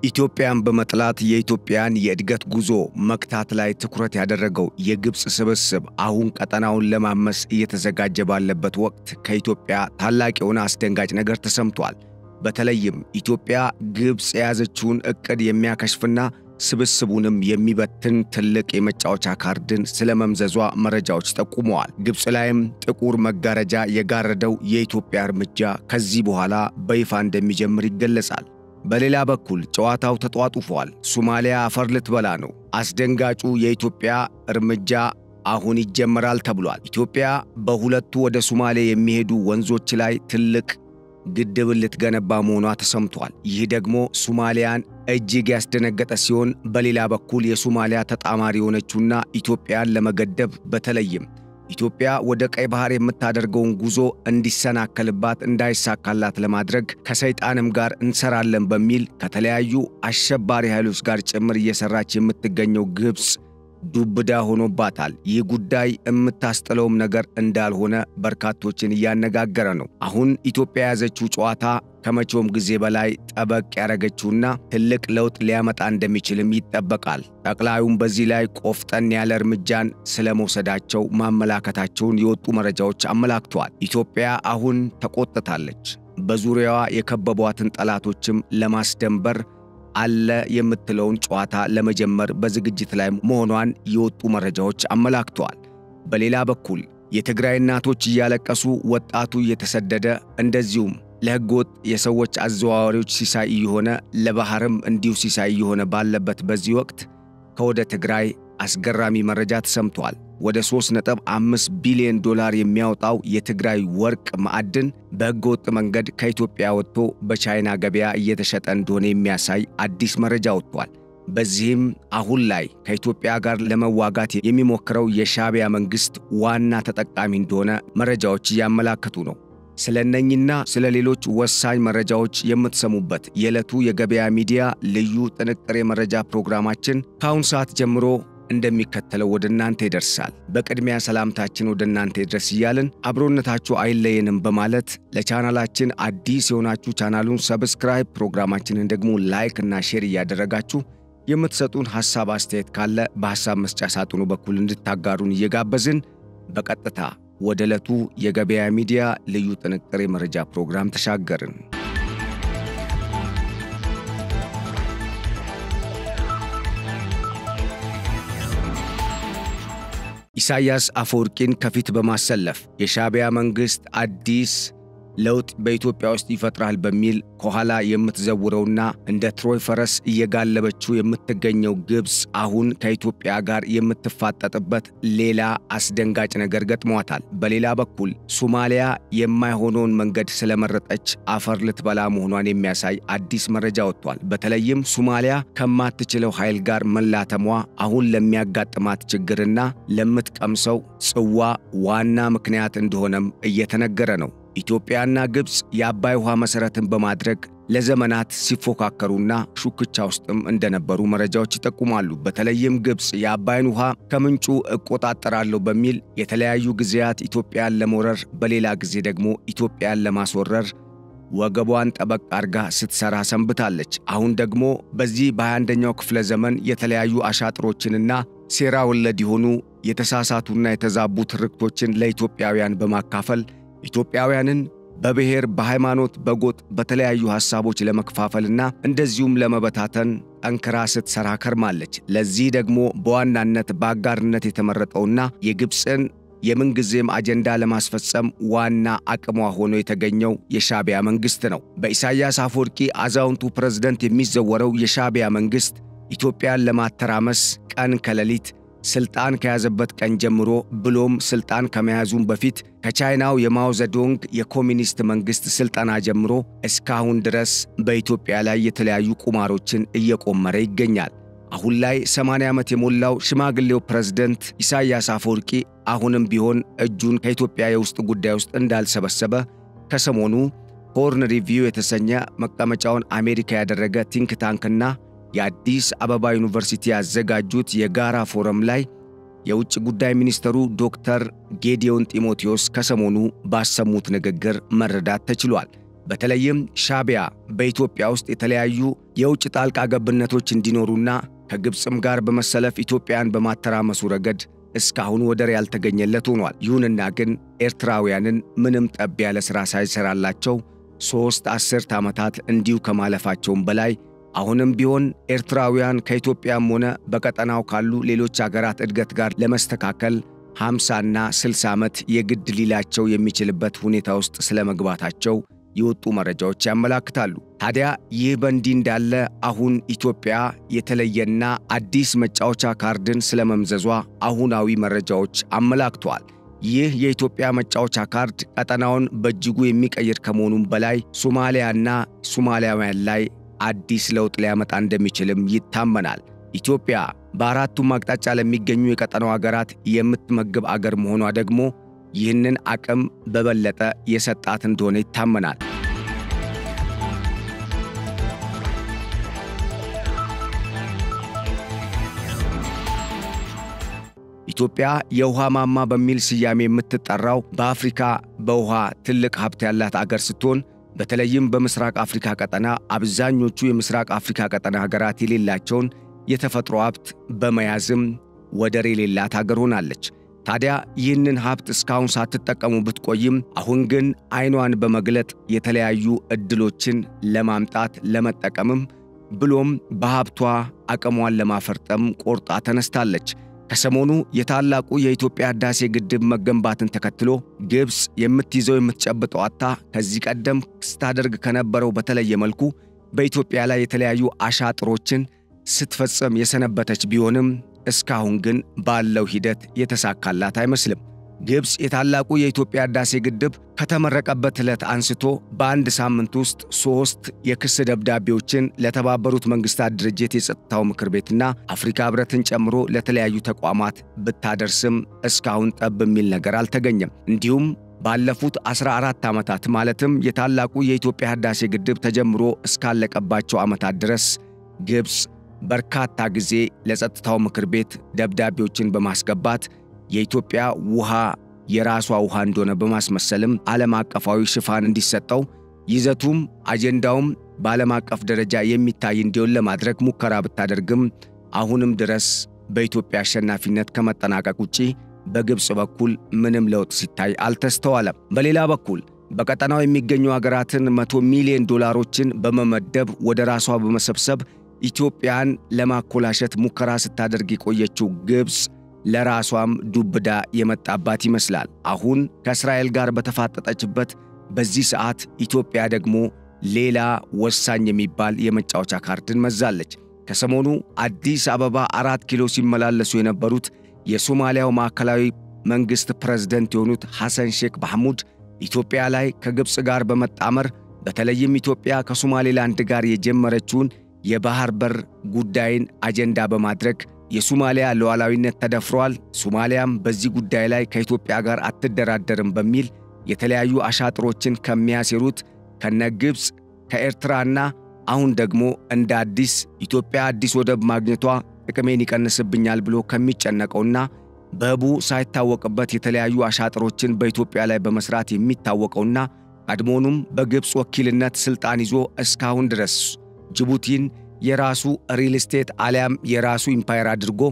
ኢትዮጵያን በመጥላት የኢትዮጵያን የእድገት ጉዞ መክታት ላይ ትኩረት ያደረገው የግብጽ ስብስብ አሁን ቀጠናውን ለማመስ እየተዘጋጀ ባለበት ወቅት ከኢትዮጵያ ታላቅ የሆነ አስደንጋጭ ነገር ተሰምቷል። በተለይም ኢትዮጵያ ግብጽ የያዘችውን እቅድ የሚያከሽፍና ስብስቡንም የሚበትን ትልቅ የመጫወቻ ካርድን ስለመምዘዟ መረጃዎች ጠቁመዋል። ግብጽ ላይም ጥቁር መጋረጃ የጋረደው የኢትዮጵያ እርምጃ ከዚህ በኋላ በይፋ እንደሚጀምር ይገለጻል። በሌላ በኩል ጨዋታው ተጧጡፏል። ሶማሊያ አፈር ልትበላ ነው። አስደንጋጩ የኢትዮጵያ እርምጃ አሁን ይጀምራል ተብሏል። ኢትዮጵያ በሁለቱ ወደ ሶማሌ የሚሄዱ ወንዞች ላይ ትልቅ ግድብ ልትገነባ መሆኗ ተሰምቷል። ይህ ደግሞ ሶማሊያን እጅግ ያስደነገጠ ሲሆን፣ በሌላ በኩል የሶማሊያ ተጣማሪ የሆነችውና ኢትዮጵያን ለመገደብ በተለይም ኢትዮጵያ ወደ ቀይ ባህር የምታደርገውን ጉዞ እንዲሰናከልባት እንዳይሳካላት ለማድረግ ከሰይጣንም ጋር እንሰራለን በሚል ከተለያዩ አሸባሪ ኃይሎች ጋር ጭምር እየሰራች የምትገኘው ግብጽ ዱብዳ ሆኖባታል። ይህ ጉዳይ የምታስጥለውም ነገር እንዳልሆነ በርካቶችን እያነጋገረ ነው። አሁን ኢትዮጵያ የያዘችው ጨዋታ ከመቼውም ጊዜ በላይ ጠበቅ ያደረገችውና ትልቅ ለውጥ ሊያመጣ እንደሚችልም ይጠበቃል። ጠቅላዩም በዚህ ላይ ቆፍጠን ያለ እርምጃን ስለመውሰዳቸው ማመላከታቸውን የወጡ መረጃዎች አመላክተዋል። ኢትዮጵያ አሁን ተቆጥታለች። በዙሪያዋ የከበቧትን ጠላቶችም ለማስደንበር አለ የምትለውን ጨዋታ ለመጀመር በዝግጅት ላይ መሆኗን የወጡ መረጃዎች አመላክተዋል። በሌላ በኩል የትግራይ እናቶች እያለቀሱ ወጣቱ እየተሰደደ እንደዚሁም ለህገወጥ የሰዎች አዘዋዋሪዎች ሲሳይ የሆነ ለባህርም እንዲሁ ሲሳይ የሆነ ባለበት በዚህ ወቅት ከወደ ትግራይ አስገራሚ መረጃ ተሰምቷል። ወደ 3.5 ቢሊዮን ዶላር የሚያወጣው የትግራይ ወርቅ ማዕድን በህገወጥ መንገድ ከኢትዮጵያ ወጥቶ በቻይና ገበያ እየተሸጠ እንደሆነ የሚያሳይ አዲስ መረጃ ወጥቷል። በዚህም አሁን ላይ ከኢትዮጵያ ጋር ለመዋጋት የሚሞክረው የሻዕቢያ መንግስት ዋና ተጠቃሚ እንደሆነ መረጃዎች እያመላከቱ ነው። ስለነኝና ስለሌሎች ወሳኝ መረጃዎች የምትሰሙበት የዕለቱ የገበያ ሚዲያ ልዩ ጥንቅር የመረጃ ፕሮግራማችን ከአሁን ሰዓት ጀምሮ እንደሚከተለው ወደ እናንተ ይደርሳል። በቅድሚያ ሰላምታችን ወደ እናንተ ይድረስ እያልን አብሮነታችሁ አይለየንም በማለት ለቻናላችን አዲስ የሆናችሁ ቻናሉን ሰብስክራይብ፣ ፕሮግራማችንን ደግሞ ላይክ እና ሼር እያደረጋችሁ የምትሰጡን ሐሳብ አስተያየት ካለ በሐሳብ መስጫ ሳጥኑ በኩል እንድታጋሩን እየጋበዝን በቀጥታ ወደ ዕለቱ የገበያ ሚዲያ ልዩ ጥንቅር የመረጃ ፕሮግራም ተሻገርን። ኢሳያስ አፈወርቂን ከፊት በማሰለፍ የሻዕቢያ መንግስት አዲስ ለውጥ በኢትዮጵያ ውስጥ ይፈጥራል በሚል ከኋላ የምትዘውረውና እንደ ትሮይ ፈረስ እየጋለበችው የምትገኘው ግብጽ አሁን ከኢትዮጵያ ጋር የምትፋጠጥበት ሌላ አስደንጋጭ ነገር ገጥሟታል። በሌላ በኩል ሶማሊያ የማይሆነውን መንገድ ስለመረጠች አፈር ልትበላ መሆኗን የሚያሳይ አዲስ መረጃ ወጥቷል። በተለይም ሶማሊያ ከማትችለው ኃይል ጋር መላተሟ አሁን ለሚያጋጥማት ችግርና ለምትቀምሰው ጽዋ ዋና ምክንያት እንደሆነም እየተነገረ ነው። ኢትዮጵያና ግብጽ የአባይ ውሃ መሰረትን በማድረግ ለዘመናት ሲፎካከሩና ሹክቻ ውስጥም እንደነበሩ መረጃዎች ይጠቁማሉ። በተለይም ግብጽ የአባይን ውሃ ከምንጩ እቆጣጠራለሁ በሚል የተለያዩ ጊዜያት ኢትዮጵያን ለመውረር፣ በሌላ ጊዜ ደግሞ ኢትዮጵያን ለማስወረር ወገቧን ጠበቅ አርጋ ስትሰራ ሰንብታለች። አሁን ደግሞ በዚህ በ21ኛው ክፍለ ዘመን የተለያዩ አሻጥሮችንና ሴራ ወለድ የሆኑ የተሳሳቱና የተዛቡ ትርክቶችን ለኢትዮጵያውያን በማካፈል ኢትዮጵያውያንን በብሔር፣ በሃይማኖት፣ በጎጥ በተለያዩ ሐሳቦች ለመከፋፈልና እንደዚሁም ለመበታተን ጠንክራ ስትሰራ ከርማለች። ለዚህ ደግሞ በዋናነት በአጋርነት የተመረጠውና የግብጽን የምንጊዜም አጀንዳ ለማስፈጸም ዋና አቅሟ ሆኖ የተገኘው የሻዕቢያ መንግስት ነው። በኢሳያስ አፈወርቂ አዛውንቱ ፕሬዝዳንት የሚዘወረው የሻዕቢያ መንግስት ኢትዮጵያን ለማተራመስ ቀን ከሌሊት ስልጣን ከያዘበት ቀን ጀምሮ ብሎም ስልጣን ከመያዙም በፊት ከቻይናው የማኦ ዜዶንግ የኮሚኒስት መንግስት ስልጣና ጀምሮ እስካሁን ድረስ በኢትዮጵያ ላይ የተለያዩ ቁማሮችን እየቆመረ ይገኛል። አሁን ላይ 80 ዓመት የሞላው ሽማግሌው ፕሬዝዳንት ኢሳያስ አፈወርቂ አሁንም ቢሆን እጁን ከኢትዮጵያ የውስጥ ጉዳይ ውስጥ እንዳልሰበሰበ ከሰሞኑ ሆርን ሪቪው የተሰኘ መቀመጫውን አሜሪካ ያደረገ ቲንክ ታንክና የአዲስ አበባ ዩኒቨርሲቲ ያዘጋጁት የጋራ ፎረም ላይ የውጭ ጉዳይ ሚኒስትሩ ዶክተር ጌዲዮን ጢሞቴዎስ ከሰሞኑ ባሰሙት ንግግር መረዳት ተችሏል። በተለይም ሻዕቢያ በኢትዮጵያ ውስጥ የተለያዩ የውጭ ጣልቃ ገብነቶች እንዲኖሩና ከግብፅም ጋር በመሰለፍ ኢትዮጵያን በማተራመሱ ረገድ እስካሁን ወደር ያልተገኘለት ሆኗል። ይሁንና ግን ኤርትራውያንን ምንም ጠብ ያለ ሥራ ሳይሰራላቸው 3 አስርት ዓመታት እንዲሁ ከማለፋቸውም በላይ አሁንም ቢሆን ኤርትራውያን ከኢትዮጵያም ሆነ በቀጠናው ካሉ ሌሎች አገራት እድገት ጋር ለመስተካከል 50 እና 60 ዓመት የግድ ሊላቸው የሚችልበት ሁኔታ ውስጥ ስለመግባታቸው የወጡ መረጃዎች ያመላክታሉ። ታዲያ ይህ በእንዲህ እንዳለ አሁን ኢትዮጵያ የተለየና አዲስ መጫወቻ ካርድን ስለመምዘዟ አሁናዊ መረጃዎች አመላክተዋል። ይህ የኢትዮጵያ መጫወቻ ካርድ ቀጠናውን በእጅጉ የሚቀይር ከመሆኑም በላይ ሶማሊያና ሶማሊያውያን ላይ አዲስ ለውጥ ሊያመጣ እንደሚችልም ይታመናል። ኢትዮጵያ በአራቱም አቅጣጫ ለሚገኙ የቀጠናው አገራት የምትመግብ አገር መሆኗ ደግሞ ይህንን አቅም በበለጠ የሰጣት እንደሆነ ይታመናል። ኢትዮጵያ የውሃ ማማ በሚል ስያሜ የምትጠራው በአፍሪካ በውሃ ትልቅ ሀብት ያላት አገር ስትሆን በተለይም በምስራቅ አፍሪካ ቀጠና አብዛኞቹ የምስራቅ አፍሪካ ቀጠና ሀገራት የሌላቸውን የተፈጥሮ ሀብት በመያዝም ወደር የሌላት አገር ሆናለች። ታዲያ ይህንን ሀብት እስካሁን ሳትጠቀሙ ብትቆይም አሁን ግን አይኗን በመግለጥ የተለያዩ እድሎችን ለማምጣት ለመጠቀምም ብሎም በሀብቷ አቅሟን ለማፈርጠም ቆርጣ ተነስታለች። ከሰሞኑ የታላቁ የኢትዮጵያ ህዳሴ ግድብ መገንባትን ተከትሎ ግብፅ የምትይዘው የምትጨብጠው አጣ ከዚህ ቀደም ስታደርግ ከነበረው በተለየ መልኩ በኢትዮጵያ ላይ የተለያዩ አሻጥሮችን ስትፈጽም የሰነበተች ቢሆንም እስካሁን ግን ባለው ሂደት የተሳካላት አይመስልም። ግብፅ የታላቁ የኢትዮጵያ ህዳሴ ግድብ ከተመረቀበት ዕለት አንስቶ በአንድ ሳምንት ውስጥ 3 የክስ ደብዳቤዎችን ለተባበሩት መንግስታት ድርጅት የጸጥታው ምክር ቤትና አፍሪካ ህብረትን ጨምሮ ለተለያዩ ተቋማት ብታደርስም እስካሁን ጠብ የሚል ነገር አልተገኘም። እንዲሁም ባለፉት 14 ዓመታት ማለትም የታላቁ የኢትዮጵያ ህዳሴ ግድብ ተጀምሮ እስካለቀባቸው ዓመታት ድረስ ግብፅ በርካታ ጊዜ ለጸጥታው ምክር ቤት ደብዳቤዎችን በማስገባት የኢትዮጵያ ውሃ የራሷ ውሃ እንደሆነ በማስመሰልም ዓለም አቀፋዊ ሽፋን እንዲሰጠው ይዘቱም አጀንዳውም በዓለም አቀፍ ደረጃ የሚታይ እንዲሆን ለማድረግ ሙከራ ብታደርግም አሁንም ድረስ በኢትዮጵያ አሸናፊነት ከመጠናቀቅ ውጪ በግብፅ በኩል ምንም ለውጥ ሲታይ አልተስተዋለም። በሌላ በኩል በቀጠናው የሚገኙ አገራትን $100 ሚሊዮን በመመደብ ወደ ራሷ በመሰብሰብ ኢትዮጵያን ለማኮላሸት ሙከራ ስታደርግ የቆየችው ግብፅ ለራሷም ዱብዳ የመጣባት ይመስላል። አሁን ከእስራኤል ጋር በተፋጠጠችበት በዚህ ሰዓት ኢትዮጵያ ደግሞ ሌላ ወሳኝ የሚባል የመጫወቻ ካርድን መዛለች። ከሰሞኑ አዲስ አበባ 4 ኪሎ ሲመላለሱ የነበሩት የሶማሊያው ማዕከላዊ መንግስት ፕሬዝዳንት የሆኑት ሐሰን ሼክ መሐሙድ ኢትዮጵያ ላይ ከግብፅ ጋር በመጣመር በተለይም ኢትዮጵያ ከሶማሌላንድ ጋር የጀመረችውን የባህር በር ጉዳይን አጀንዳ በማድረግ የሶማሊያ ሉዓላዊነት ተደፍሯል፣ ሶማሊያም በዚህ ጉዳይ ላይ ከኢትዮጵያ ጋር አትደራደርም በሚል የተለያዩ አሻጥሮችን ከሚያሴሩት ከነግብፅ ከኤርትራና አሁን ደግሞ እንደ አዲስ ኢትዮጵያ አዲስ ወደብ ማግኘቷ ጥቅሜን ይቀንስብኛል ብሎ ከሚጨነቀውና በቡ ሳይታወቅበት የተለያዩ አሻጥሮችን በኢትዮጵያ ላይ በመስራት የሚታወቀውና ቀድሞውንም በግብፅ ወኪልነት ስልጣን ይዞ እስካሁን ድረስ ጅቡቲን የራሱ ሪል ስቴት አሊያም የራሱ ኢምፓየር አድርጎ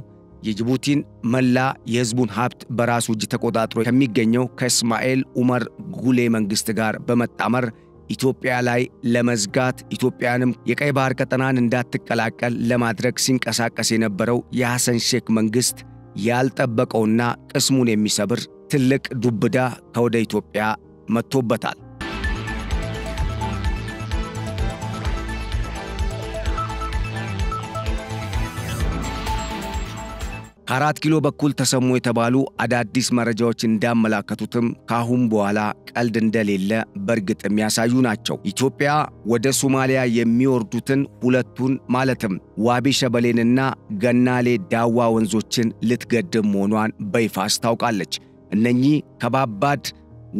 የጅቡቲን መላ የህዝቡን ሀብት በራሱ እጅ ተቆጣጥሮ ከሚገኘው ከእስማኤል ዑመር ጉሌ መንግስት ጋር በመጣመር ኢትዮጵያ ላይ ለመዝጋት ኢትዮጵያንም የቀይ ባህር ቀጠናን እንዳትቀላቀል ለማድረግ ሲንቀሳቀስ የነበረው የሐሰን ሼክ መንግስት ያልጠበቀውና ቅስሙን የሚሰብር ትልቅ ዱብዳ ከወደ ኢትዮጵያ መጥቶበታል። ከ4 ኪሎ በኩል ተሰሙ የተባሉ አዳዲስ መረጃዎች እንዳመላከቱትም ካሁን በኋላ ቀልድ እንደሌለ በርግጥ የሚያሳዩ ናቸው። ኢትዮጵያ ወደ ሶማሊያ የሚወርዱትን ሁለቱን ማለትም ዋቢ ሸበሌንና ገናሌ ዳዋ ወንዞችን ልትገድብ መሆኗን በይፋ አስታውቃለች። እነኚህ ከባባድ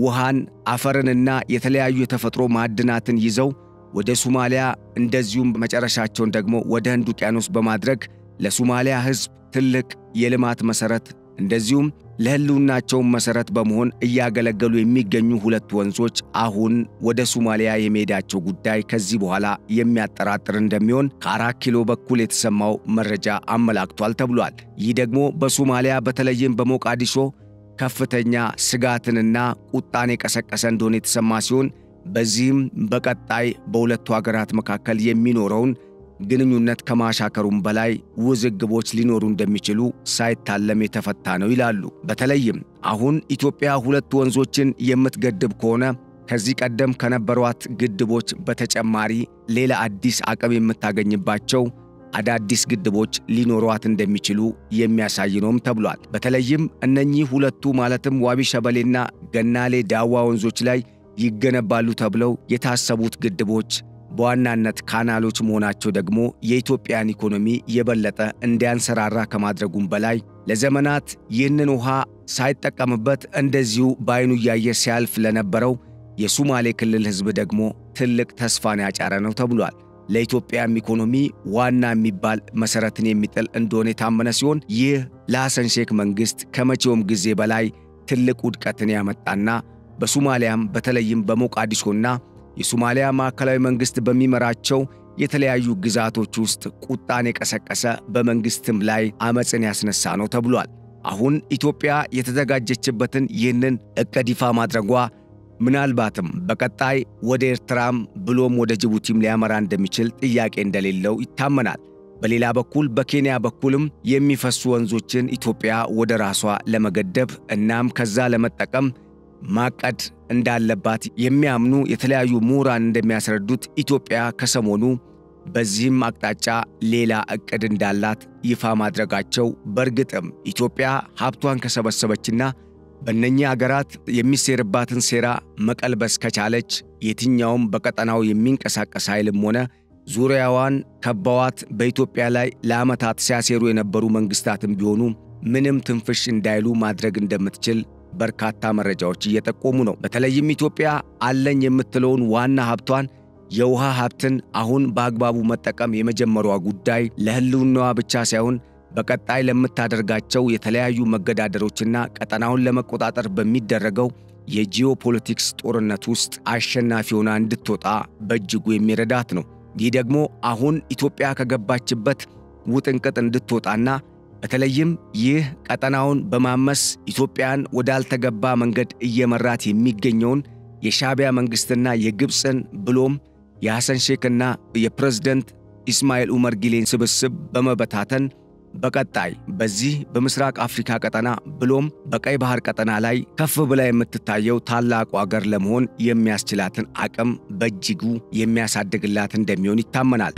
ውሃን አፈርንና የተለያዩ የተፈጥሮ ማዕድናትን ይዘው ወደ ሶማሊያ እንደዚሁም መጨረሻቸውን ደግሞ ወደ ህንድ ውቅያኖስ በማድረግ ለሶማሊያ ህዝብ ትልቅ የልማት መሰረት እንደዚሁም ለህልውናቸው መሰረት በመሆን እያገለገሉ የሚገኙ ሁለት ወንዞች አሁን ወደ ሶማሊያ የመሄዳቸው ጉዳይ ከዚህ በኋላ የሚያጠራጥር እንደሚሆን ከ4 ኪሎ በኩል የተሰማው መረጃ አመላክቷል ተብሏል። ይህ ደግሞ በሶማሊያ በተለይም በሞቃዲሾ ከፍተኛ ስጋትንና ቁጣን የቀሰቀሰ እንደሆነ የተሰማ ሲሆን በዚህም በቀጣይ በሁለቱ ሀገራት መካከል የሚኖረውን ግንኙነት ከማሻከሩም በላይ ውዝግቦች ሊኖሩ እንደሚችሉ ሳይታለም የተፈታ ነው ይላሉ። በተለይም አሁን ኢትዮጵያ ሁለት ወንዞችን የምትገድብ ከሆነ ከዚህ ቀደም ከነበሯት ግድቦች በተጨማሪ ሌላ አዲስ አቅም የምታገኝባቸው አዳዲስ ግድቦች ሊኖሯት እንደሚችሉ የሚያሳይ ነውም ተብሏል። በተለይም እነኚህ ሁለቱ ማለትም ዋቢ ሸበሌና ገናሌ ዳዋ ወንዞች ላይ ይገነባሉ ተብለው የታሰቡት ግድቦች በዋናነት ካናሎች መሆናቸው ደግሞ የኢትዮጵያን ኢኮኖሚ የበለጠ እንዲያንሰራራ ከማድረጉም በላይ ለዘመናት ይህንን ውሃ ሳይጠቀምበት እንደዚሁ ባይኑ ያየ ሲያልፍ ለነበረው የሶማሌ ክልል ህዝብ ደግሞ ትልቅ ተስፋን ያጫረ ነው ተብሏል። ለኢትዮጵያም ኢኮኖሚ ዋና የሚባል መሰረትን የሚጥል እንደሆነ የታመነ ሲሆን ይህ ለሐሰን ሼክ መንግስት ከመቼውም ጊዜ በላይ ትልቅ ውድቀትን ያመጣና በሶማሊያም በተለይም በሞቃዲሾና የሶማሊያ ማዕከላዊ መንግስት በሚመራቸው የተለያዩ ግዛቶች ውስጥ ቁጣን የቀሰቀሰ በመንግስትም ላይ አመጽን ያስነሳ ነው ተብሏል። አሁን ኢትዮጵያ የተዘጋጀችበትን ይህንን እቅድ ይፋ ማድረጓ ምናልባትም በቀጣይ ወደ ኤርትራም ብሎም ወደ ጅቡቲም ሊያመራ እንደሚችል ጥያቄ እንደሌለው ይታመናል። በሌላ በኩል በኬንያ በኩልም የሚፈሱ ወንዞችን ኢትዮጵያ ወደ ራሷ ለመገደብ እናም ከዛ ለመጠቀም ማቀድ እንዳለባት የሚያምኑ የተለያዩ ምሁራን እንደሚያስረዱት ኢትዮጵያ ከሰሞኑ በዚህም አቅጣጫ ሌላ እቅድ እንዳላት ይፋ ማድረጋቸው በርግጥም ኢትዮጵያ ሀብቷን ከሰበሰበችና በእነኚህ አገራት የሚሴርባትን ሴራ መቀልበስ ከቻለች የትኛውም በቀጠናው የሚንቀሳቀስ ኃይልም ሆነ ዙሪያዋን ከበዋት በኢትዮጵያ ላይ ለዓመታት ሲያሴሩ የነበሩ መንግስታትም ቢሆኑ ምንም ትንፍሽ እንዳይሉ ማድረግ እንደምትችል በርካታ መረጃዎች እየጠቆሙ ነው። በተለይም ኢትዮጵያ አለኝ የምትለውን ዋና ሀብቷን የውሃ ሀብትን አሁን በአግባቡ መጠቀም የመጀመሯ ጉዳይ ለህልውናዋ ብቻ ሳይሆን በቀጣይ ለምታደርጋቸው የተለያዩ መገዳደሮችና ቀጠናውን ለመቆጣጠር በሚደረገው የጂኦፖለቲክስ ጦርነት ውስጥ አሸናፊ ሆና እንድትወጣ በእጅጉ የሚረዳት ነው። ይህ ደግሞ አሁን ኢትዮጵያ ከገባችበት ውጥንቅጥ እንድትወጣና በተለይም ይህ ቀጠናውን በማመስ ኢትዮጵያን ወዳልተገባ መንገድ እየመራት የሚገኘውን የሻዕቢያ መንግስትና የግብፅን ብሎም የሐሰን ሼክና የፕሬዝዳንት ኢስማኤል ኡመር ጊሌን ስብስብ በመበታተን በቀጣይ በዚህ በምስራቅ አፍሪካ ቀጠና ብሎም በቀይ ባህር ቀጠና ላይ ከፍ ብላ የምትታየው ታላቁ አገር ለመሆን የሚያስችላትን አቅም በእጅጉ የሚያሳድግላት እንደሚሆን ይታመናል።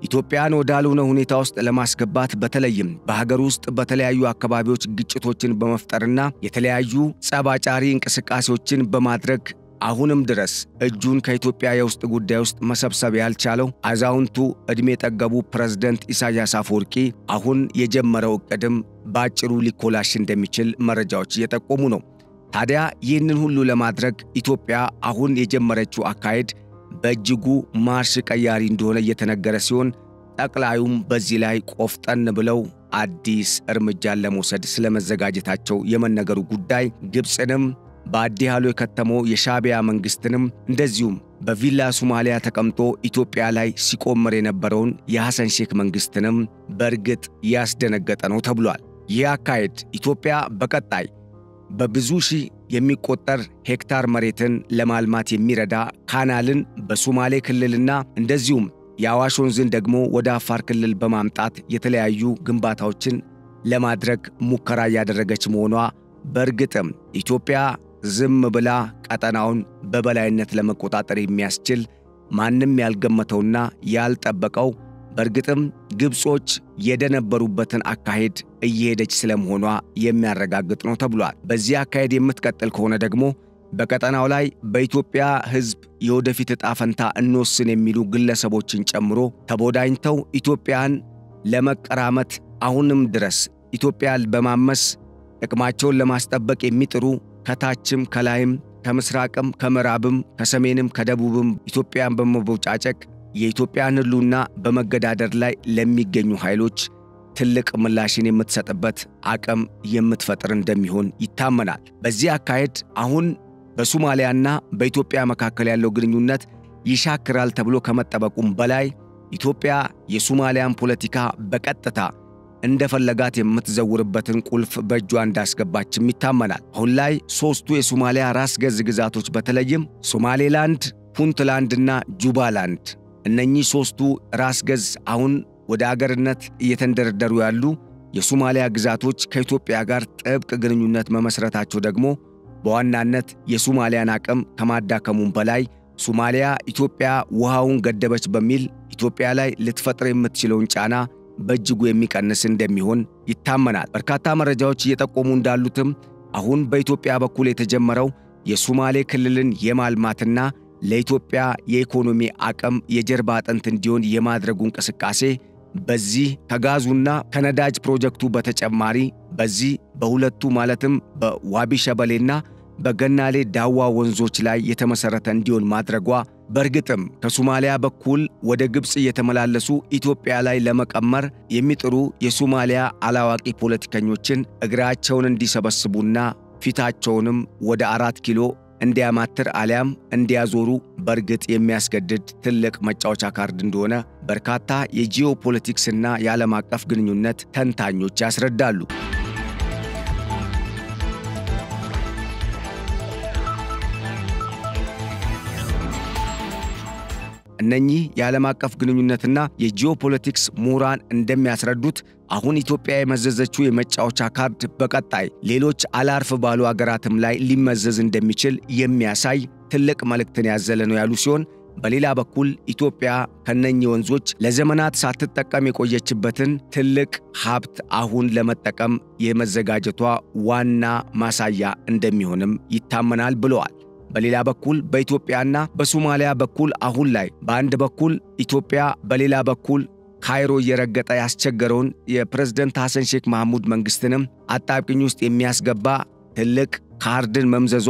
ኢትዮጵያን ወዳልሆነ ሁኔታ ውስጥ ለማስገባት በተለይም በሀገር ውስጥ በተለያዩ አካባቢዎች ግጭቶችን በመፍጠርና የተለያዩ ጸባጫሪ እንቅስቃሴዎችን በማድረግ አሁንም ድረስ እጁን ከኢትዮጵያ የውስጥ ጉዳይ ውስጥ መሰብሰብ ያልቻለው አዛውንቱ እድሜ ጠገቡ ፕሬዝዳንት ኢሳያስ አፈወርቂ አሁን የጀመረው እቅድም ባጭሩ ሊኮላሽ እንደሚችል መረጃዎች እየጠቆሙ ነው። ታዲያ ይህንን ሁሉ ለማድረግ ኢትዮጵያ አሁን የጀመረችው አካሄድ በእጅጉ ማርሽ ቀያሪ እንደሆነ እየተነገረ ሲሆን ጠቅላዩም በዚህ ላይ ቆፍጠን ብለው አዲስ እርምጃን ለመውሰድ ስለመዘጋጀታቸው የመነገሩ ጉዳይ ግብፅንም በአዲሃሎ የከተመው የሻዕቢያ መንግስትንም እንደዚሁም በቪላ ሶማሊያ ተቀምጦ ኢትዮጵያ ላይ ሲቆመር የነበረውን የሐሰን ሼክ መንግስትንም በርግጥ ያስደነገጠ ነው ተብሏል። ይህ አካሄድ ኢትዮጵያ በቀጣይ በብዙ ሺህ የሚቆጠር ሄክታር መሬትን ለማልማት የሚረዳ ካናልን በሶማሌ ክልልና እንደዚሁም የአዋሽ ወንዝን ደግሞ ወደ አፋር ክልል በማምጣት የተለያዩ ግንባታዎችን ለማድረግ ሙከራ ያደረገች መሆኗ በርግጥም ኢትዮጵያ ዝም ብላ ቀጠናውን በበላይነት ለመቆጣጠር የሚያስችል ማንም ያልገመተውና ያልጠበቀው በርግጥም ግብጾች የደነበሩበትን አካሄድ እየሄደች ስለመሆኗ የሚያረጋግጥ ነው ተብሏል። በዚህ አካሄድ የምትቀጥል ከሆነ ደግሞ በቀጠናው ላይ በኢትዮጵያ ሕዝብ የወደፊት ዕጣ ፈንታ እንወስን የሚሉ ግለሰቦችን ጨምሮ ተቦዳኝተው ኢትዮጵያን ለመቀራመት አሁንም ድረስ ኢትዮጵያን በማመስ ጥቅማቸውን ለማስጠበቅ የሚጥሩ ከታችም ከላይም ከምስራቅም ከምዕራብም ከሰሜንም ከደቡብም ኢትዮጵያን በመቦጫጨቅ የኢትዮጵያን ሕልውና በመገዳደር ላይ ለሚገኙ ኃይሎች ትልቅ ምላሽን የምትሰጥበት አቅም የምትፈጥር እንደሚሆን ይታመናል። በዚህ አካሄድ አሁን በሶማሊያና በኢትዮጵያ መካከል ያለው ግንኙነት ይሻክራል ተብሎ ከመጠበቁም በላይ ኢትዮጵያ የሶማሊያን ፖለቲካ በቀጥታ እንደፈለጋት የምትዘውርበትን ቁልፍ በእጇ እንዳስገባችም ይታመናል። አሁን ላይ ሦስቱ የሶማሊያ ራስ ገዝ ግዛቶች በተለይም ሶማሌላንድ፣ ፑንትላንድና ጁባላንድ እነኚህ ሦስቱ ራስ ገዝ አሁን ወደ አገርነት እየተንደረደሩ ያሉ የሶማሊያ ግዛቶች ከኢትዮጵያ ጋር ጥብቅ ግንኙነት መመስረታቸው ደግሞ በዋናነት የሶማሊያን አቅም ከማዳከሙም በላይ ሶማሊያ ኢትዮጵያ ውሃውን ገደበች በሚል ኢትዮጵያ ላይ ልትፈጥር የምትችለውን ጫና በእጅጉ የሚቀንስ እንደሚሆን ይታመናል። በርካታ መረጃዎች እየጠቆሙ እንዳሉትም አሁን በኢትዮጵያ በኩል የተጀመረው የሶማሌ ክልልን የማልማትና ለኢትዮጵያ የኢኮኖሚ አቅም የጀርባ አጥንት እንዲሆን የማድረጉ እንቅስቃሴ በዚህ ከጋዙና ከነዳጅ ፕሮጀክቱ በተጨማሪ በዚህ በሁለቱ ማለትም በዋቢ ሸበሌና በገናሌ ዳዋ ወንዞች ላይ የተመሰረተ እንዲሆን ማድረጓ በርግጥም ከሶማሊያ በኩል ወደ ግብጽ እየተመላለሱ ኢትዮጵያ ላይ ለመቀመር የሚጥሩ የሶማሊያ አላዋቂ ፖለቲከኞችን እግራቸውን እንዲሰበስቡና ፊታቸውንም ወደ 4 ኪሎ እንዲያማትር አሊያም እንዲያዞሩ በርግጥ የሚያስገድድ ትልቅ መጫወቻ ካርድ እንደሆነ በርካታ የጂኦፖለቲክስና የዓለም አቀፍ ግንኙነት ተንታኞች ያስረዳሉ። እነኚህ የዓለም አቀፍ ግንኙነትና የጂኦፖለቲክስ ምሁራን እንደሚያስረዱት አሁን ኢትዮጵያ የመዘዘችው የመጫወቻ ካርድ በቀጣይ ሌሎች አላርፍ ባሉ አገራትም ላይ ሊመዘዝ እንደሚችል የሚያሳይ ትልቅ መልእክትን ያዘለ ነው ያሉ ሲሆን በሌላ በኩል ኢትዮጵያ ከነኚህ ወንዞች ለዘመናት ሳትጠቀም የቆየችበትን ትልቅ ሀብት አሁን ለመጠቀም የመዘጋጀቷ ዋና ማሳያ እንደሚሆንም ይታመናል ብለዋል። በሌላ በኩል በኢትዮጵያና በሶማሊያ በኩል አሁን ላይ በአንድ በኩል ኢትዮጵያ በሌላ በኩል ካይሮ እየረገጠ ያስቸገረውን የፕሬዝዳንት ሐሰን ሼክ መሐሙድ መንግስትንም አጣብቂኝ ውስጥ የሚያስገባ ትልቅ ካርድን መምዘዟ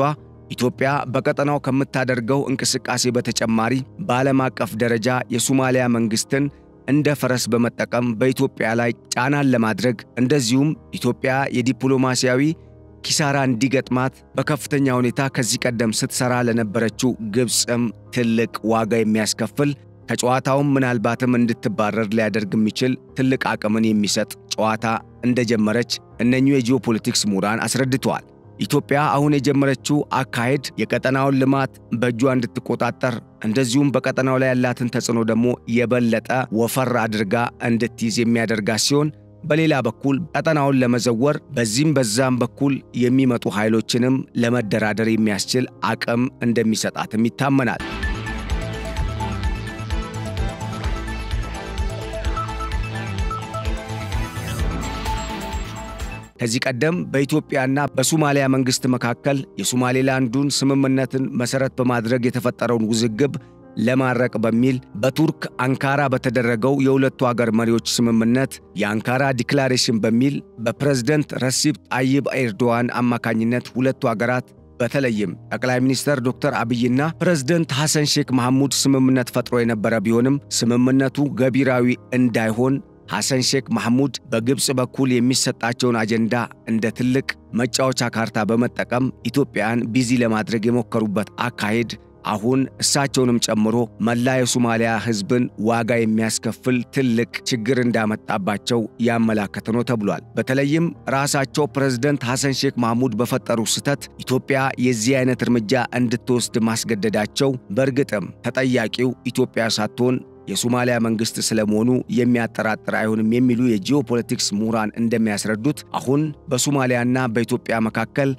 ኢትዮጵያ በቀጠናው ከምታደርገው እንቅስቃሴ በተጨማሪ በዓለም አቀፍ ደረጃ የሶማሊያ መንግስትን እንደ ፈረስ በመጠቀም በኢትዮጵያ ላይ ጫናን ለማድረግ እንደዚሁም ኢትዮጵያ የዲፕሎማሲያዊ ኪሳራ እንዲገጥማት በከፍተኛ ሁኔታ ከዚህ ቀደም ስትሰራ ለነበረችው ግብጽም ትልቅ ዋጋ የሚያስከፍል ከጨዋታውም ምናልባትም እንድትባረር ሊያደርግ የሚችል ትልቅ አቅምን የሚሰጥ ጨዋታ እንደጀመረች እነኚሁ የጂኦፖለቲክስ ምሁራን አስረድተዋል። ኢትዮጵያ አሁን የጀመረችው አካሄድ የቀጠናውን ልማት በእጇ እንድትቆጣጠር እንደዚሁም በቀጠናው ላይ ያላትን ተጽዕኖ ደግሞ የበለጠ ወፈር አድርጋ እንድትይዝ የሚያደርጋት ሲሆን በሌላ በኩል ቀጠናውን ለመዘወር በዚህም በዛም በኩል የሚመጡ ኃይሎችንም ለመደራደር የሚያስችል አቅም እንደሚሰጣትም ይታመናል። ከዚህ ቀደም በኢትዮጵያና በሶማሊያ መንግስት መካከል የሶማሌላንዱን ስምምነትን መሰረት በማድረግ የተፈጠረውን ውዝግብ ለማረቅ በሚል በቱርክ አንካራ በተደረገው የሁለቱ አገር መሪዎች ስምምነት የአንካራ ዲክላሬሽን በሚል በፕሬዝዳንት ረሲብ ጣይብ ኤርዶዋን አማካኝነት ሁለቱ አገራት በተለይም ጠቅላይ ሚኒስትር ዶክተር አብይና ፕሬዝዳንት ሐሰን ሼክ መሐሙድ ስምምነት ፈጥሮ የነበረ ቢሆንም ስምምነቱ ገቢራዊ እንዳይሆን ሐሰን ሼክ መሐሙድ በግብጽ በኩል የሚሰጣቸውን አጀንዳ እንደ ትልቅ መጫወቻ ካርታ በመጠቀም ኢትዮጵያን ቢዚ ለማድረግ የሞከሩበት አካሄድ አሁን እሳቸውንም ጨምሮ መላ የሶማሊያ ህዝብን ዋጋ የሚያስከፍል ትልቅ ችግር እንዳመጣባቸው ያመላከተ ነው ተብሏል። በተለይም ራሳቸው ፕሬዝዳንት ሐሰን ሼክ መሐሙድ በፈጠሩ ስህተት ኢትዮጵያ የዚህ አይነት እርምጃ እንድትወስድ ማስገደዳቸው በእርግጥም ተጠያቂው ኢትዮጵያ ሳትሆን የሶማሊያ መንግስት ስለመሆኑ የሚያጠራጥር አይሆንም የሚሉ የጂኦፖለቲክስ ምሁራን እንደሚያስረዱት አሁን በሶማሊያና በኢትዮጵያ መካከል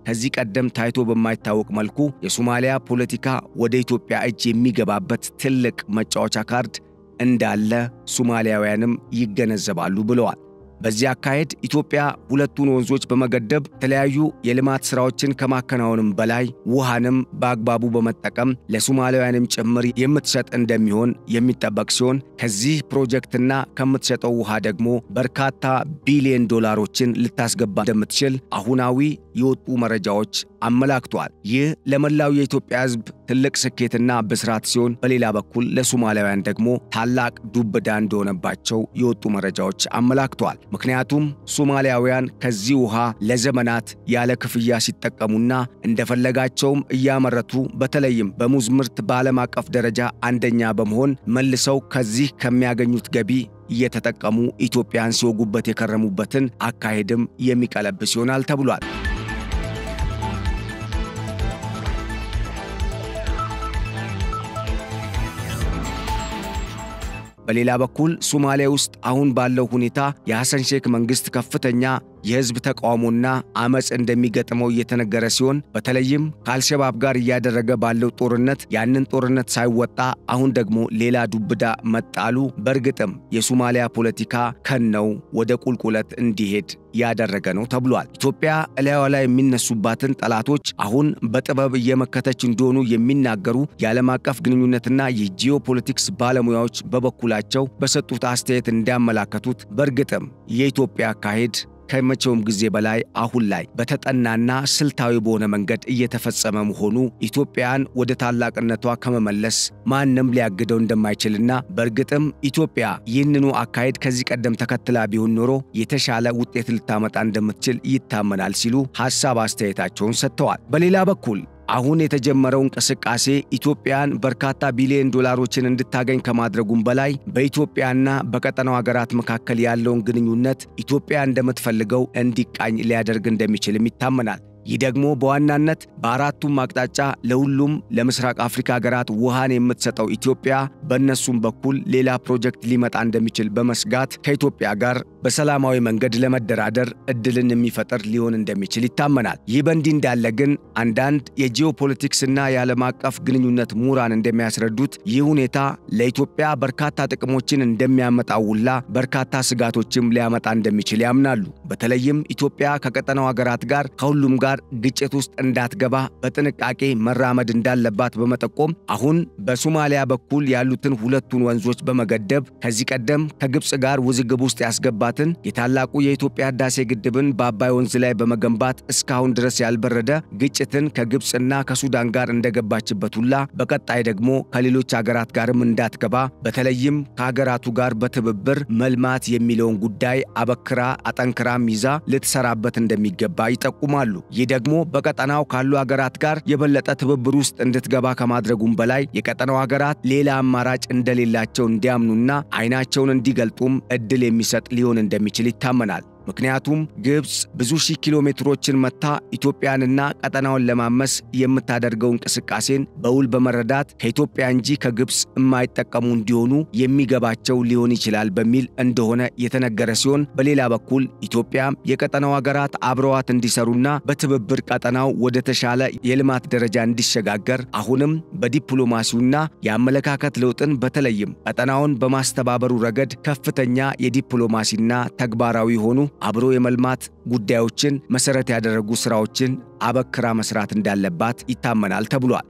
ከዚህ ቀደም ታይቶ በማይታወቅ መልኩ የሶማሊያ ፖለቲካ ወደ ኢትዮጵያ እጅ የሚገባበት ትልቅ መጫወቻ ካርድ እንዳለ ሶማሊያውያንም ይገነዘባሉ ብለዋል። በዚህ አካሄድ ኢትዮጵያ ሁለቱን ወንዞች በመገደብ የተለያዩ የልማት ስራዎችን ከማከናወንም በላይ ውሃንም በአግባቡ በመጠቀም ለሶማሊያውያንም ጭምር የምትሰጥ እንደሚሆን የሚጠበቅ ሲሆን ከዚህ ፕሮጀክትና ከምትሰጠው ውሃ ደግሞ በርካታ ቢሊዮን ዶላሮችን ልታስገባ እንደምትችል አሁናዊ የወጡ መረጃዎች አመላክቷል። ይህ ለመላው የኢትዮጵያ ሕዝብ ትልቅ ስኬትና ብስራት ሲሆን በሌላ በኩል ለሶማሊያውያን ደግሞ ታላቅ ዱብዳ እንደሆነባቸው የወጡ መረጃዎች አመላክቷል። ምክንያቱም ሶማሊያውያን ከዚህ ውሃ ለዘመናት ያለ ክፍያ ሲጠቀሙና እንደፈለጋቸውም እያመረቱ በተለይም በሙዝ ምርት በዓለም አቀፍ ደረጃ አንደኛ በመሆን መልሰው ከዚህ ከሚያገኙት ገቢ እየተጠቀሙ ኢትዮጵያን ሲወጉበት የከረሙበትን አካሄድም የሚቀለብስ ይሆናል ተብሏል። በሌላ በኩል ሶማሊያ ውስጥ አሁን ባለው ሁኔታ የሐሰን ሼክ መንግስት ከፍተኛ የህዝብ ተቃውሞና አመጽ እንደሚገጥመው እየተነገረ ሲሆን በተለይም ከአልሸባብ ጋር እያደረገ ባለው ጦርነት ያንን ጦርነት ሳይወጣ አሁን ደግሞ ሌላ ዱብዳ መጣሉ በእርግጥም የሶማሊያ ፖለቲካ ከነው ወደ ቁልቁለት እንዲሄድ ያደረገ ነው ተብሏል። ኢትዮጵያ እላይዋ ላይ የሚነሱባትን ጠላቶች አሁን በጥበብ እየመከተች እንደሆኑ የሚናገሩ የዓለም አቀፍ ግንኙነትና የጂኦፖለቲክስ ባለሙያዎች በበኩላቸው በሰጡት አስተያየት እንዲያመላከቱት በእርግጥም የኢትዮጵያ አካሄድ ከመቼውም ጊዜ በላይ አሁን ላይ በተጠናና ስልታዊ በሆነ መንገድ እየተፈጸመ መሆኑ ኢትዮጵያን ወደ ታላቅነቷ ከመመለስ ማንም ሊያግደው እንደማይችልና በእርግጥም ኢትዮጵያ ይህንኑ አካሄድ ከዚህ ቀደም ተከትላ ቢሆን ኖሮ የተሻለ ውጤት ልታመጣ እንደምትችል ይታመናል ሲሉ ሐሳብ አስተያየታቸውን ሰጥተዋል። በሌላ በኩል አሁን የተጀመረው እንቅስቃሴ ኢትዮጵያን በርካታ ቢሊዮን ዶላሮችን እንድታገኝ ከማድረጉም በላይ በኢትዮጵያና በቀጠናው ሀገራት መካከል ያለውን ግንኙነት ኢትዮጵያ እንደምትፈልገው እንዲቃኝ ሊያደርግ እንደሚችልም ይታመናል። ይህ ደግሞ በዋናነት በአራቱም አቅጣጫ ለሁሉም ለምስራቅ አፍሪካ ሀገራት ውሃን የምትሰጠው ኢትዮጵያ በእነሱም በኩል ሌላ ፕሮጀክት ሊመጣ እንደሚችል በመስጋት ከኢትዮጵያ ጋር በሰላማዊ መንገድ ለመደራደር እድልን የሚፈጥር ሊሆን እንደሚችል ይታመናል። ይህ በእንዲህ እንዳለ ግን አንዳንድ የጂኦፖለቲክስና የዓለም አቀፍ ግንኙነት ምሁራን እንደሚያስረዱት ይህ ሁኔታ ለኢትዮጵያ በርካታ ጥቅሞችን እንደሚያመጣው ሁላ በርካታ ስጋቶችም ሊያመጣ እንደሚችል ያምናሉ። በተለይም ኢትዮጵያ ከቀጠናው ሀገራት ጋር ከሁሉም ጋር ግጭት ውስጥ እንዳትገባ በጥንቃቄ መራመድ እንዳለባት በመጠቆም አሁን በሶማሊያ በኩል ያሉትን ሁለቱን ወንዞች በመገደብ ከዚህ ቀደም ከግብጽ ጋር ውዝግብ ውስጥ ያስገባትን የታላቁ የኢትዮጵያ ህዳሴ ግድብን በአባይ ወንዝ ላይ በመገንባት እስካሁን ድረስ ያልበረደ ግጭትን ከግብጽና ከሱዳን ጋር እንደገባችበት ሁላ በቀጣይ ደግሞ ከሌሎች ሀገራት ጋርም እንዳትገባ በተለይም ከሀገራቱ ጋር በትብብር መልማት የሚለውን ጉዳይ አበክራ አጠንክራም ይዛ ልትሰራበት እንደሚገባ ይጠቁማሉ። ይህ ደግሞ በቀጠናው ካሉ ሀገራት ጋር የበለጠ ትብብር ውስጥ እንድትገባ ከማድረጉም በላይ የቀጠናው ሀገራት ሌላ አማራጭ እንደሌላቸው እንዲያምኑና አይናቸውን እንዲገልጡም እድል የሚሰጥ ሊሆን እንደሚችል ይታመናል። ምክንያቱም ግብጽ ብዙ ሺህ ኪሎ ሜትሮችን መታ ኢትዮጵያንና ቀጠናውን ለማመስ የምታደርገው እንቅስቃሴን በውል በመረዳት ከኢትዮጵያ እንጂ ከግብጽ የማይጠቀሙ እንዲሆኑ የሚገባቸው ሊሆን ይችላል በሚል እንደሆነ የተነገረ ሲሆን በሌላ በኩል ኢትዮጵያም የቀጠናው ሀገራት አብረዋት እንዲሰሩና በትብብር ቀጠናው ወደ ተሻለ የልማት ደረጃ እንዲሸጋገር አሁንም በዲፕሎማሲውና የአመለካከት ለውጥን በተለይም ቀጠናውን በማስተባበሩ ረገድ ከፍተኛ የዲፕሎማሲና ተግባራዊ ሆኑ አብሮ የመልማት ጉዳዮችን መሰረት ያደረጉ ስራዎችን አበክራ መስራት እንዳለባት ይታመናል ተብሏል።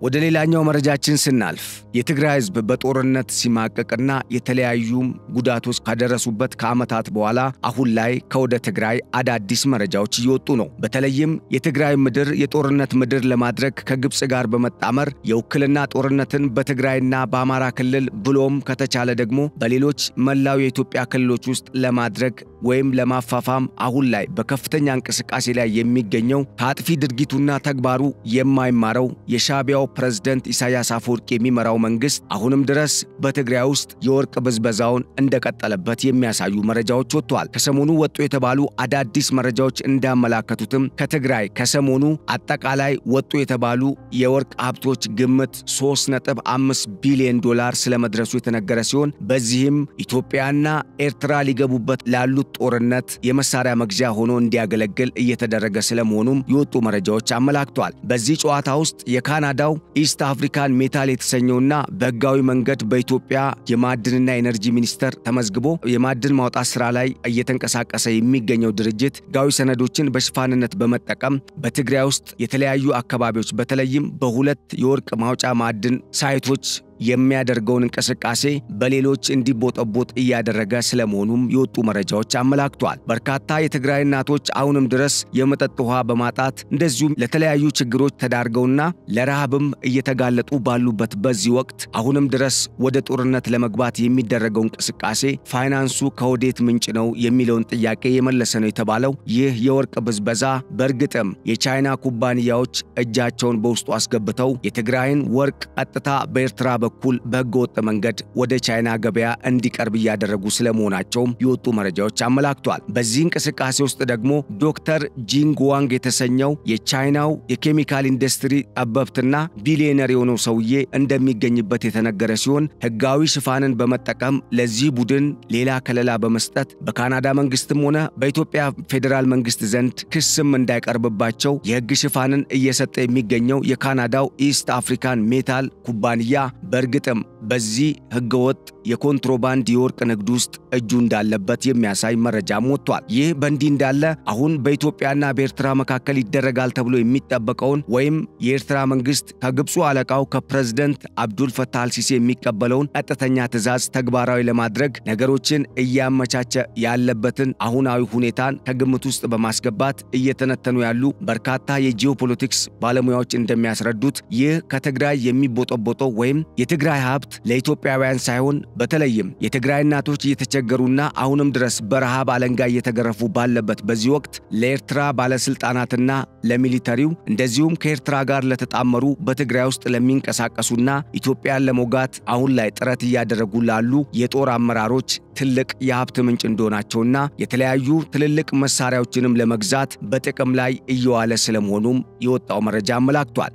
ወደ ሌላኛው መረጃችን ስናልፍ የትግራይ ህዝብ በጦርነት ሲማቀቅና የተለያዩ ጉዳቶች ካደረሱበት ከዓመታት በኋላ አሁን ላይ ከወደ ትግራይ አዳዲስ መረጃዎች እየወጡ ነው። በተለይም የትግራይ ምድር የጦርነት ምድር ለማድረግ ከግብጽ ጋር በመጣመር የውክልና ጦርነትን በትግራይና በአማራ ክልል ብሎም ከተቻለ ደግሞ በሌሎች መላው የኢትዮጵያ ክልሎች ውስጥ ለማድረግ ወይም ለማፋፋም አሁን ላይ በከፍተኛ እንቅስቃሴ ላይ የሚገኘው ከአጥፊ ድርጊቱና ተግባሩ የማይማረው የሻዕቢያው ፕሬዝዳንት ኢሳያስ አፈወርቂ የሚመራው መንግስት አሁንም ድረስ በትግራይ ውስጥ የወርቅ ብዝበዛውን እንደቀጠለበት የሚያሳዩ መረጃዎች ወጥተዋል። ከሰሞኑ ወጡ የተባሉ አዳዲስ መረጃዎች እንዳመላከቱትም ከትግራይ ከሰሞኑ አጠቃላይ ወጡ የተባሉ የወርቅ ሀብቶች ግምት 3.5 ቢሊዮን ዶላር ስለመድረሱ የተነገረ ሲሆን በዚህም ኢትዮጵያና ኤርትራ ሊገቡበት ላሉት ጦርነት የመሳሪያ መግዣ ሆኖ እንዲያገለግል እየተደረገ ስለመሆኑም የወጡ መረጃዎች አመላክተዋል። በዚህ ጨዋታ ውስጥ የካናዳው ኢስት አፍሪካን ሜታል የተሰኘውና በህጋዊ መንገድ በኢትዮጵያ የማዕድንና ኤነርጂ ሚኒስቴር ተመዝግቦ የማዕድን ማውጣት ስራ ላይ እየተንቀሳቀሰ የሚገኘው ድርጅት ህጋዊ ሰነዶችን በሽፋንነት በመጠቀም በትግራይ ውስጥ የተለያዩ አካባቢዎች በተለይም በሁለት የወርቅ ማውጫ ማዕድን ሳይቶች የሚያደርገውን እንቅስቃሴ በሌሎች እንዲቦጠቦጥ እያደረገ ስለመሆኑም የወጡ መረጃዎች አመላክቷል። በርካታ የትግራይ እናቶች አሁንም ድረስ የመጠጥ ውሃ በማጣት እንደዚሁም ለተለያዩ ችግሮች ተዳርገውና ለረሃብም እየተጋለጡ ባሉበት በዚህ ወቅት አሁንም ድረስ ወደ ጦርነት ለመግባት የሚደረገው እንቅስቃሴ ፋይናንሱ ከወዴት ምንጭ ነው የሚለውን ጥያቄ የመለሰ ነው የተባለው ይህ የወርቅ ብዝበዛ በእርግጥም የቻይና ኩባንያዎች እጃቸውን በውስጡ አስገብተው የትግራይን ወርቅ ቀጥታ በኤርትራ በኩል በህገወጥ መንገድ ወደ ቻይና ገበያ እንዲቀርብ እያደረጉ ስለመሆናቸው የወጡ መረጃዎች አመላክቷል። በዚህ እንቅስቃሴ ውስጥ ደግሞ ዶክተር ጂንግ ዋንግ የተሰኘው የቻይናው የኬሚካል ኢንዱስትሪ ጠበብትና ቢሊዮነር የሆነው ሰውዬ እንደሚገኝበት የተነገረ ሲሆን ህጋዊ ሽፋንን በመጠቀም ለዚህ ቡድን ሌላ ከለላ በመስጠት በካናዳ መንግስትም ሆነ በኢትዮጵያ ፌደራል መንግስት ዘንድ ክስም እንዳይቀርብባቸው የህግ ሽፋንን እየሰጠ የሚገኘው የካናዳው ኢስት አፍሪካን ሜታል ኩባንያ በእርግጥም በዚህ ህገወጥ የኮንትሮባንድ የወርቅ ንግድ ውስጥ እጁ እንዳለበት የሚያሳይ መረጃም ወጥቷል። ይህ በእንዲህ እንዳለ አሁን በኢትዮጵያና በኤርትራ መካከል ይደረጋል ተብሎ የሚጠበቀውን ወይም የኤርትራ መንግስት ከግብፁ አለቃው ከፕሬዝዳንት አብዱል ፈታህ አልሲሲ የሚቀበለውን ቀጥተኛ ትዕዛዝ ተግባራዊ ለማድረግ ነገሮችን እያመቻቸ ያለበትን አሁናዊ ሁኔታን ከግምት ውስጥ በማስገባት እየተነተኑ ያሉ በርካታ የጂኦፖለቲክስ ባለሙያዎች እንደሚያስረዱት ይህ ከትግራይ የሚቦጠቦጠው ወይም የትግራይ ሀብት ለኢትዮጵያውያን ሳይሆን በተለይም የትግራይ እናቶች እየተቸገሩና አሁንም ድረስ በረሃብ አለንጋ እየተገረፉ ባለበት በዚህ ወቅት ለኤርትራ ባለስልጣናትና ለሚሊተሪው እንደዚሁም ከኤርትራ ጋር ለተጣመሩ በትግራይ ውስጥ ለሚንቀሳቀሱና ኢትዮጵያን ለመውጋት አሁን ላይ ጥረት እያደረጉ ላሉ የጦር አመራሮች ትልቅ የሀብት ምንጭ እንደሆናቸውና የተለያዩ ትልልቅ መሳሪያዎችንም ለመግዛት በጥቅም ላይ እየዋለ ስለመሆኑም የወጣው መረጃ አመላክቷል።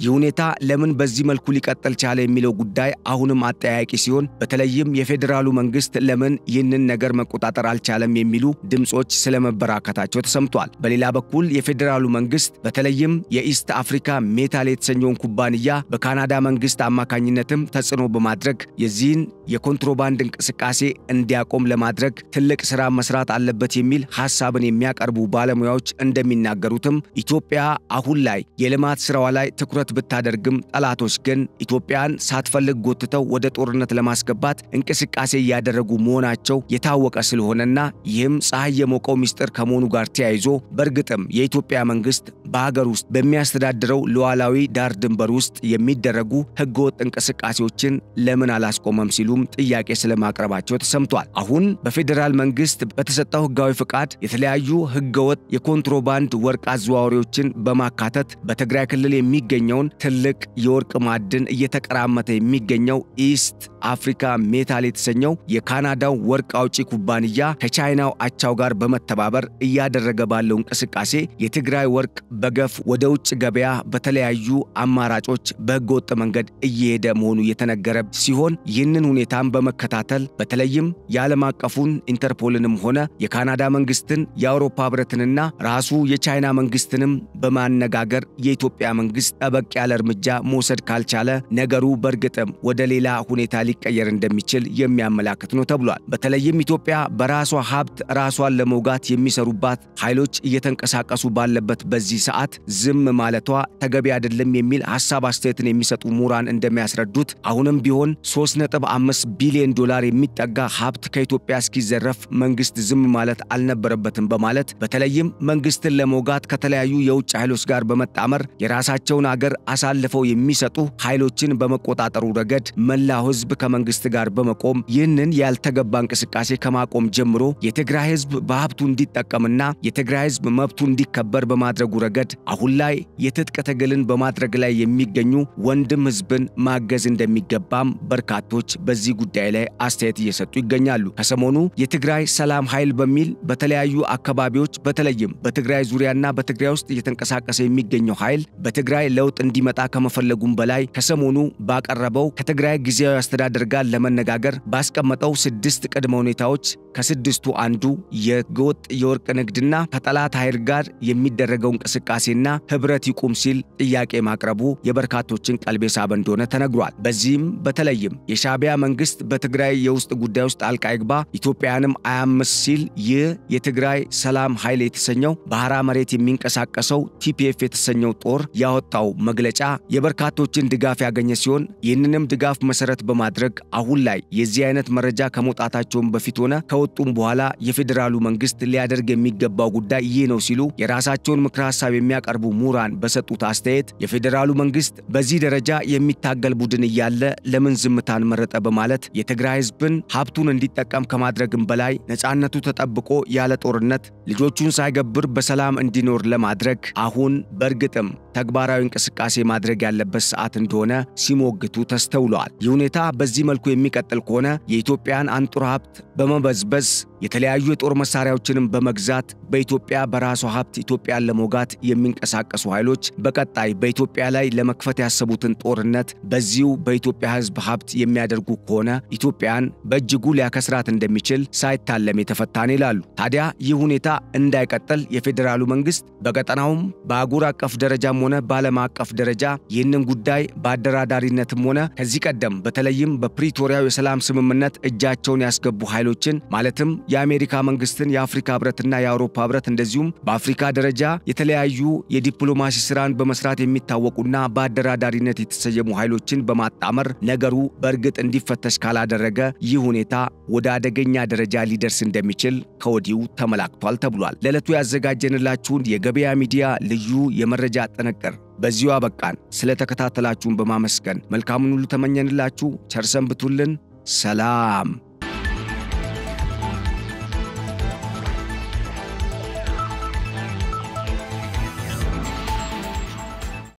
የሁኔታ ለምን በዚህ መልኩ ሊቀጥል ቻለ የሚለው ጉዳይ አሁንም አጠያያቂ ሲሆን በተለይም የፌደራሉ መንግስት ለምን ይህንን ነገር መቆጣጠር አልቻለም የሚሉ ድምጾች ስለመበራከታቸው ተሰምቷል። በሌላ በኩል የፌደራሉ መንግስት በተለይም የኢስት አፍሪካ ሜታል የተሰኘውን ኩባንያ በካናዳ መንግስት አማካኝነትም ተጽዕኖ በማድረግ የዚህን የኮንትሮባንድ እንቅስቃሴ እንዲያቆም ለማድረግ ትልቅ ስራ መስራት አለበት የሚል ሐሳብን የሚያቀርቡ ባለሙያዎች እንደሚናገሩትም ኢትዮጵያ አሁን ላይ የልማት ስራዋ ላይ ትኩረት ብታደርግም ጠላቶች ግን ኢትዮጵያን ሳትፈልግ ጎትተው ወደ ጦርነት ለማስገባት እንቅስቃሴ ያደረጉ መሆናቸው የታወቀ ስለሆነና ይህም ፀሐይ የሞቀው ሚስጥር ከመሆኑ ጋር ተያይዞ በእርግጥም የኢትዮጵያ መንግስት በሀገር ውስጥ በሚያስተዳድረው ሉዓላዊ ዳር ድንበር ውስጥ የሚደረጉ ህገወጥ እንቅስቃሴዎችን ለምን አላስቆመም ሲሉም ጥያቄ ስለማቅረባቸው ተሰምቷል። አሁን በፌደራል መንግስት በተሰጠው ህጋዊ ፍቃድ የተለያዩ ህገወጥ የኮንትሮባንድ ወርቅ አዘዋዋሪዎችን በማካተት በትግራይ ክልል የሚገኘው ትልቅ የወርቅ ማዕድን እየተቀራመተ የሚገኘው ኢስት አፍሪካ ሜታል የተሰኘው የካናዳው ወርቅ አውጪ ኩባንያ ከቻይናው አቻው ጋር በመተባበር እያደረገ ባለው እንቅስቃሴ የትግራይ ወርቅ በገፍ ወደ ውጭ ገበያ በተለያዩ አማራጮች በህገወጥ መንገድ እየሄደ መሆኑ የተነገረ ሲሆን ይህንን ሁኔታን በመከታተል በተለይም የዓለም አቀፉን ኢንተርፖልንም ሆነ የካናዳ መንግስትን የአውሮፓ ህብረትንና ራሱ የቻይና መንግስትንም በማነጋገር የኢትዮጵያ መንግስት ጠበቅ ያለ እርምጃ መውሰድ ካልቻለ ነገሩ በእርግጥም ወደ ሌላ ሁኔታ ሊቀየር እንደሚችል የሚያመላክት ነው ተብሏል። በተለይም ኢትዮጵያ በራሷ ሀብት ራሷን ለመውጋት የሚሰሩባት ኃይሎች እየተንቀሳቀሱ ባለበት በዚህ ሰዓት ዝም ማለቷ ተገቢ አይደለም የሚል ሐሳብ አስተያየትን የሚሰጡ ምሁራን እንደሚያስረዱት አሁንም ቢሆን 3.5 ቢሊዮን ዶላር የሚጠጋ ሀብት ከኢትዮጵያ እስኪዘረፍ መንግስት ዝም ማለት አልነበረበትም በማለት በተለይም መንግስትን ለመውጋት ከተለያዩ የውጭ ኃይሎች ጋር በመጣመር የራሳቸውን አገር አሳልፈው የሚሰጡ ኃይሎችን በመቆጣጠሩ ረገድ መላው ህዝብ ከመንግስት ጋር በመቆም ይህንን ያልተገባ እንቅስቃሴ ከማቆም ጀምሮ የትግራይ ህዝብ በሀብቱ እንዲጠቀምና የትግራይ ህዝብ መብቱ እንዲከበር በማድረጉ ረገድ አሁን ላይ የትጥቅ ትግልን በማድረግ ላይ የሚገኙ ወንድም ህዝብን ማገዝ እንደሚገባም በርካቶች በዚህ ጉዳይ ላይ አስተያየት እየሰጡ ይገኛሉ። ከሰሞኑ የትግራይ ሰላም ኃይል በሚል በተለያዩ አካባቢዎች በተለይም በትግራይ ዙሪያና በትግራይ ውስጥ እየተንቀሳቀሰ የሚገኘው ኃይል በትግራይ ለውጥ እንዲመጣ ከመፈለጉም በላይ ከሰሞኑ ባቀረበው ከትግራይ ጊዜያዊ አስተዳደር ጋር ለመነጋገር ባስቀመጠው 6 ቅድመ ሁኔታዎች ከስድስቱ አንዱ የህገወጥ የወርቅ ንግድና ከጠላት ኃይል ጋር የሚደረገው እንቅስቃሴና ህብረት ይቁም ሲል ጥያቄ ማቅረቡ የበርካቶችን ቀልብ የሳበ እንደሆነ ተነግሯል። በዚህም በተለይም የሻዕቢያ መንግስት በትግራይ የውስጥ ጉዳይ ውስጥ ጣልቃ ይግባ ኢትዮጵያንም አያምስ ሲል ይህ የትግራይ ሰላም ኃይል የተሰኘው ባህራ መሬት የሚንቀሳቀሰው ቲፒኤፍ የተሰኘው ጦር ያወጣው መግለጫ የበርካቶችን ድጋፍ ያገኘ ሲሆን ይህንንም ድጋፍ መሰረት በማድረግ አሁን ላይ የዚህ አይነት መረጃ ከመውጣታቸውም በፊት ሆነ ከወጡም በኋላ የፌደራሉ መንግስት ሊያደርግ የሚገባው ጉዳይ ይህ ነው ሲሉ የራሳቸውን ምክረ ሐሳብ የሚያቀርቡ ምሁራን በሰጡት አስተያየት የፌደራሉ መንግስት በዚህ ደረጃ የሚታገል ቡድን እያለ ለምን ዝምታን መረጠ በማለት የትግራይ ህዝብን ሀብቱን እንዲጠቀም ከማድረግም በላይ ነፃነቱ ተጠብቆ ያለ ጦርነት ልጆቹን ሳይገብር በሰላም እንዲኖር ለማድረግ አሁን በእርግጥም ተግባራዊ እንቅስቃሴ ማድረግ ያለበት ሰዓት እንደሆነ ሲሞግቱ ተስተውለዋል። ይህ ሁኔታ በዚህ መልኩ የሚቀጥል ከሆነ የኢትዮጵያን አንጡራ ሀብት በመበዝበዝ የተለያዩ የጦር መሳሪያዎችንም በመግዛት በኢትዮጵያ በራሷ ሀብት ኢትዮጵያን ለመውጋት የሚንቀሳቀሱ ኃይሎች በቀጣይ በኢትዮጵያ ላይ ለመክፈት ያሰቡትን ጦርነት በዚሁ በኢትዮጵያ ህዝብ ሀብት የሚያደርጉ ከሆነ ኢትዮጵያን በእጅጉ ሊያከስራት እንደሚችል ሳይታለም የተፈታን ይላሉ። ታዲያ ይህ ሁኔታ እንዳይቀጥል የፌደራሉ መንግስት በቀጠናውም በአህጉር አቀፍ ደረጃም ሆነ በዓለም አቀፍ ደረጃ ይህንን ጉዳይ በአደራዳሪነትም ሆነ ከዚህ ቀደም በተለይም በፕሪቶሪያው የሰላም ስምምነት እጃቸውን ያስገቡ ኃይሎችን ማለትም የአሜሪካ መንግስትን የአፍሪካ ህብረትና የአውሮፓ ህብረት እንደዚሁም በአፍሪካ ደረጃ የተለያዩ የዲፕሎማሲ ስራን በመስራት የሚታወቁና በአደራዳሪነት የተሰየሙ ኃይሎችን በማጣመር ነገሩ በእርግጥ እንዲፈተሽ ካላደረገ ይህ ሁኔታ ወደ አደገኛ ደረጃ ሊደርስ እንደሚችል ከወዲሁ ተመላክቷል ተብሏል። ለዕለቱ ያዘጋጀንላችሁን የገበያ ሚዲያ ልዩ የመረጃ ጥንቅር በዚሁ አበቃን። ስለተከታተላችሁን በማመስገን መልካሙን ሁሉ ተመኘንላችሁ። ቸር ሰንብቱልን። ሰላም